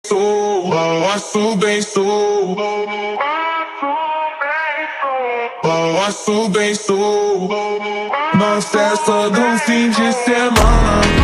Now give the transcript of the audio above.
Balanço bem sou, balanço bem sou. Na festa do fim de semana.